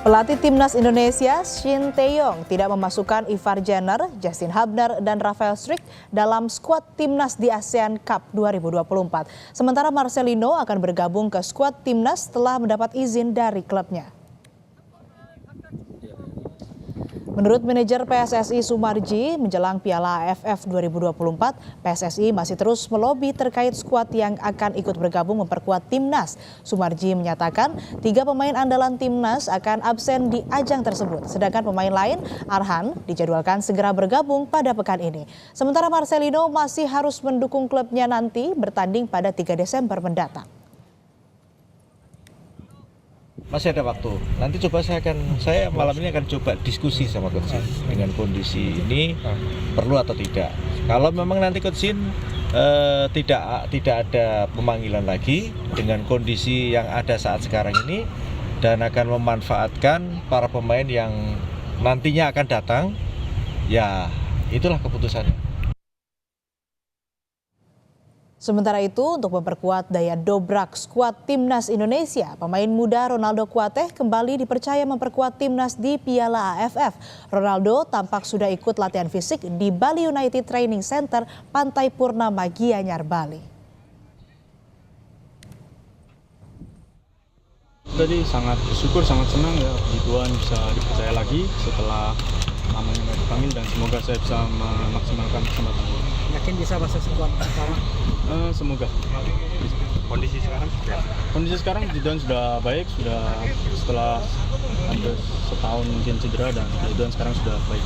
Pelatih Timnas Indonesia Shin Tae-yong tidak memasukkan Ivar Jenner, Justin Hubner, dan Rafael Struijk dalam skuad Timnas di ASEAN Cup 2024. Sementara Marcelino akan bergabung ke skuad Timnas setelah mendapat izin dari klubnya. Menurut manajer PSSI Sumarji, menjelang Piala AFF 2024, PSSI masih terus melobi terkait skuad yang akan ikut bergabung memperkuat Timnas. Sumarji menyatakan 3 pemain andalan Timnas akan absen di ajang tersebut, sedangkan pemain lain, Arhan, dijadwalkan segera bergabung pada pekan ini. Sementara Marcelino masih harus mendukung klubnya nanti bertanding pada 3 Desember mendatang. Masih ada waktu. Nanti coba saya malam ini akan coba diskusi sama Coach Shin dengan kondisi ini perlu atau tidak. Kalau memang nanti Coach Shin tidak ada pemanggilan lagi dengan kondisi yang ada saat sekarang ini dan akan memanfaatkan para pemain yang nantinya akan datang, ya itulah keputusannya. Sementara itu, untuk memperkuat daya dobrak skuad Timnas Indonesia, pemain muda Ronaldo Kuateh kembali dipercaya memperkuat Timnas di Piala AFF. Ronaldo tampak sudah ikut latihan fisik di Bali United Training Center, Pantai Purnama, Gianyar, Bali. Jadi sangat bersyukur, sangat senang ya, puji Tuhan bisa dipercaya lagi setelah namanya nggak dipanggil, dan semoga saya bisa memaksimalkan kesempatan ini. Yakin bisa masuk skuad pertama? Semoga. Kondisi sekarang seperti apa? Kondisi sekarang Zidane sudah baik, sudah setelah hampir setahun mungkin cedera, dan Zidane sekarang sudah baik.